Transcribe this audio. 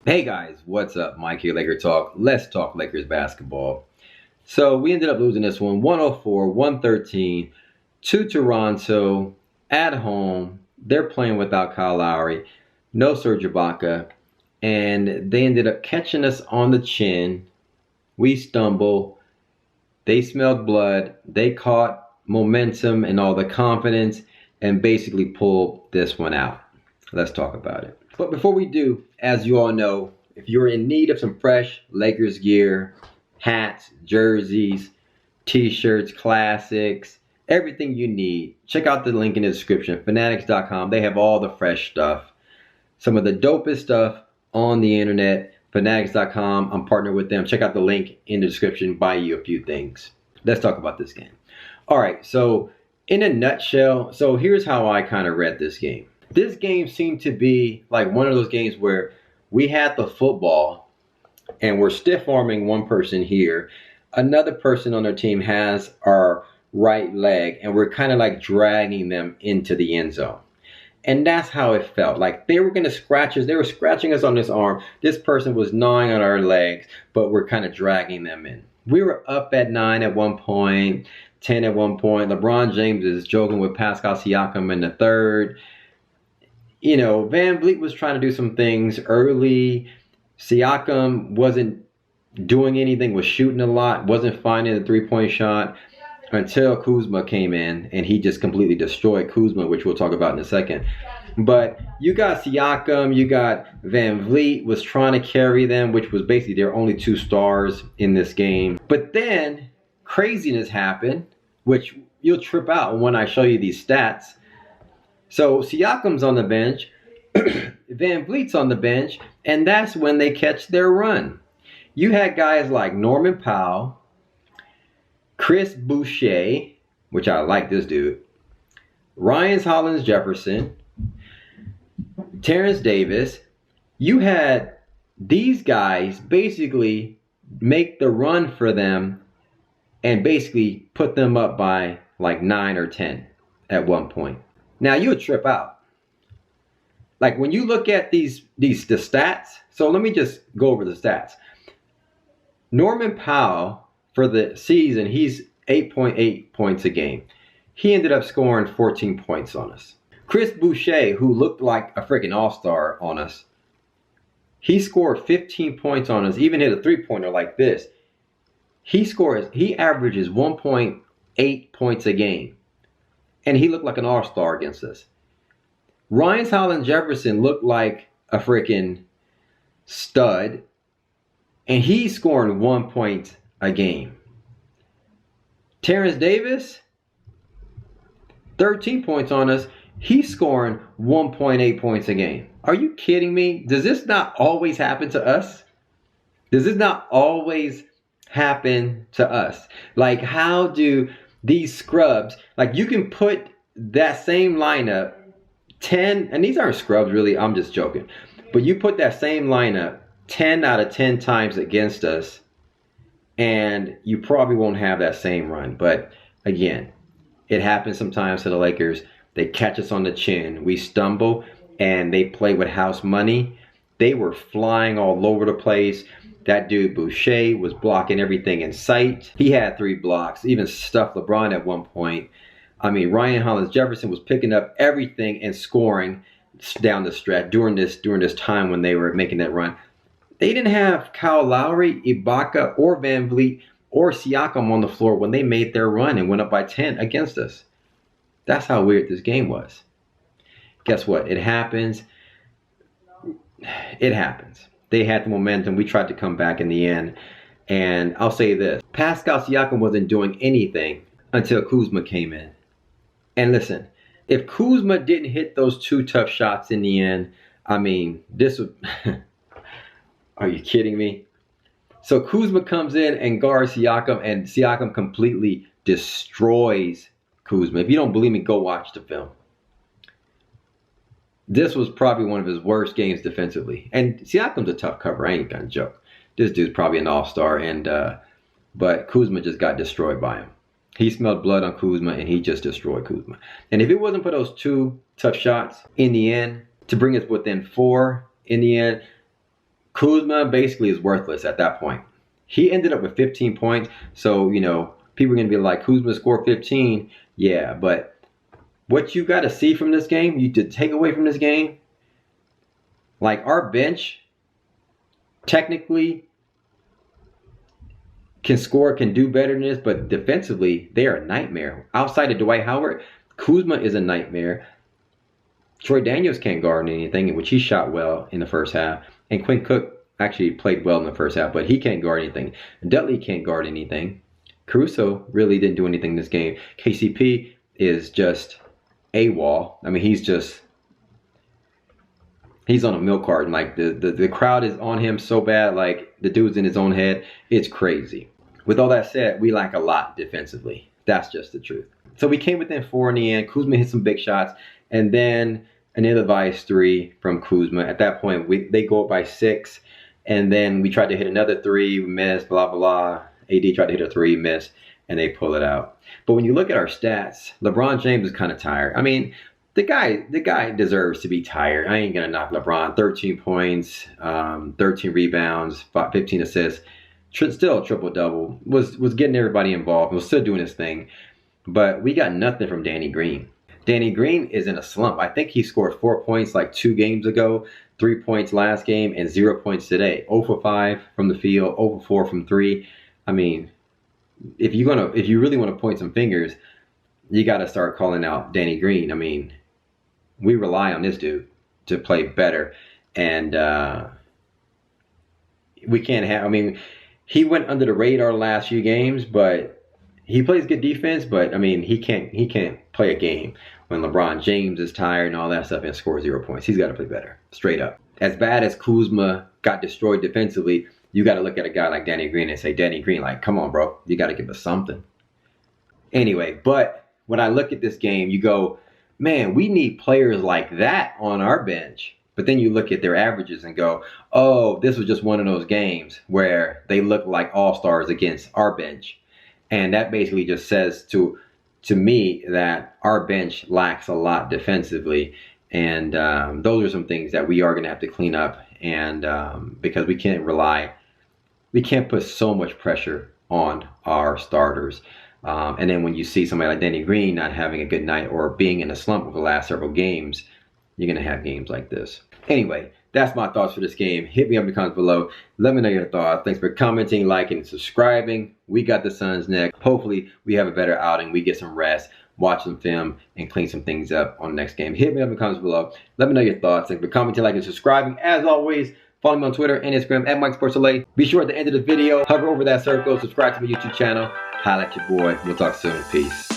Hey guys, what's up? Mike here, Laker Talk. Let's talk Lakers basketball. So we ended up losing this one 104-113 to Toronto at home. They're playing without Kyle Lowry, no Serge Ibaka, and they ended up catching us on the chin. We stumble. They smelled blood. They caught momentum and all the confidence and basically pulled this one out. Let's talk about it. But before we do, as you all know, if you're in need of some fresh Lakers gear, hats, jerseys, t-shirts, classics, everything you need, check out the link in the description, fanatics.com. They have all the fresh stuff. Some of the dopest stuff on the internet, fanatics.com. I'm partnered with them. Check out the link in the description, buy you a few things. Let's talk about this game. All right, so in a nutshell, so here's how I kind of read this game. This game seemed to be like one of those games where we had the football and we're stiff arming one person here. Another person on their team has our right leg and we're kind of like dragging them into the end zone. And that's how it felt. Like they were going to scratch us. They were scratching us on this arm. This person was gnawing on our legs, but we're kind of dragging them in. We were up at 9 at one point, 10 at one point. LeBron James is joking with Pascal Siakam in the third. You know, Van Vliet was trying to do some things early. Siakam wasn't doing anything, was shooting a lot, wasn't finding the three-point shot until Kuzma came in, and he just completely destroyed Kuzma, which we'll talk about in a second. But you got Siakam, you got Van Vliet was trying to carry them, which was basically their only two stars in this game. But then craziness happened, which you'll trip out when I show you these stats. So Siakam's on the bench, Van Vliet's on the bench, and that's when they catch their run. You had guys like Norman Powell, Chris Boucher, which I like this dude, Ryan Hollins Jefferson, Terrence Davis. You had these guys basically make the run for them and basically put them up by like 9 or 10 at one point. Now you would trip out. Like when you look at the stats, so let me just go over the stats. Norman Powell, for the season, he's 8.8 points a game. He ended up scoring 14 points on us. Chris Boucher, who looked like a freaking all-star on us, he scored 15 points on us, even hit a three-pointer like this. He averages 1.8 points a game. And he looked like an all-star against us. Ryan Hollins Jefferson looked like a freaking stud. And he's scoring 1 point a game. Terrence Davis, 13 points on us. He's scoring 1.8 points a game. Are you kidding me? Does this not always happen to us? Does this not always happen to us? Like, how do these scrubs, like you can put that same lineup 10, and these aren't scrubs really, I'm just joking, but you put that same lineup 10 out of 10 times against us and you probably won't have that same run. But again, it happens sometimes to the Lakers. They catch us on the chin, we stumble, and they play with house money. They were flying all over the place. That dude Boucher was blocking everything in sight. He had 3 blocks, even stuffed LeBron at one point. I mean, Ryan Hollins Jefferson was picking up everything and scoring down the stretch during this time when they were making that run. They didn't have Kyle Lowry, Ibaka, or Van Vliet, or Siakam on the floor when they made their run and went up by 10 against us. That's how weird this game was. Guess what? It happens. It happens. They had the momentum. We tried to come back in the end. And I'll say this. Pascal Siakam wasn't doing anything until Kuzma came in. And listen, if Kuzma didn't hit those 2 tough shots in the end, I mean, this would... Are you kidding me? So Kuzma comes in and guards Siakam, and Siakam completely destroys Kuzma. If you don't believe me, go watch the film. This was probably one of his worst games defensively. And Siakam's a tough cover. I ain't gonna joke. This dude's probably an all-star, but Kuzma just got destroyed by him. He smelled blood on Kuzma, and he just destroyed Kuzma. And if it wasn't for those 2 tough shots in the end to bring us within 4 in the end, Kuzma basically is worthless at that point. He ended up with 15 points. So, you know, people are going to be like, Kuzma scored 15. Yeah, but what you got to see from this game, you to take away from this game, like our bench technically can score, can do better than this, but defensively, they are a nightmare. Outside of Dwight Howard, Kuzma is a nightmare. Troy Daniels can't guard anything, which he shot well in the first half. And Quinn Cook actually played well in the first half, but he can't guard anything. Dudley can't guard anything. Caruso really didn't do anything in this game. KCP is just AWOL. I mean, he's on a milk carton. Like the crowd is on him so bad, like the dude's in his own head. It's crazy. With all that said, we lack a lot defensively. That's just the truth. So we came within 4 in the end. Kuzma hit some big shots, and then an ill-advised 3 from Kuzma. At that point, they go up by 6, and then we tried to hit another 3, we missed, blah, blah, blah. AD tried to hit a 3, missed, and they pull it out. But when you look at our stats, LeBron James is kind of tired. I mean, the guy deserves to be tired. I ain't going to knock LeBron. 13 points, 13 rebounds, 15 assists. Still a triple-double. Was getting everybody involved. Was still doing his thing. But we got nothing from Danny Green. Danny Green is in a slump. I think he scored 4 points like 2 games ago, 3 points last game, and 0 points today. 0 for 5 from the field, 0 for 4 from 3. I mean, if you really want to point some fingers, you got to start calling out Danny Green. I mean, we rely on this dude to play better, and we can't have. I mean, he went under the radar last few games, but he plays good defense. But I mean, he can't play a game when LeBron James is tired and all that stuff and scores 0 points. He's got to play better, straight up. As bad as Kuzma got destroyed defensively, you got to look at a guy like Danny Green and say, Danny Green, like, come on, bro. You got to give us something. Anyway, but when I look at this game, you go, man, we need players like that on our bench. But then you look at their averages and go, oh, this was just one of those games where they look like all-stars against our bench. And that basically just says to me that our bench lacks a lot defensively. And those are some things that we are going to have to clean up. And because we can't put so much pressure on our starters. And then when you see somebody like Danny Green not having a good night or being in a slump over the last several games, you're going to have games like this. Anyway, that's my thoughts for this game. Hit me up in the comments below. Let me know your thoughts. Thanks for commenting, liking, and subscribing. We got the Suns next. Hopefully, we have a better outing. We get some rest, watch some film, and clean some things up on the next game. Hit me up in the comments below. Let me know your thoughts. Thanks for commenting, liking, and subscribing. As always, follow me on Twitter and Instagram at MikeSportsLA. Be sure at the end of the video, hover over that circle, subscribe to my YouTube channel. Holla at your boy. We'll talk soon. Peace.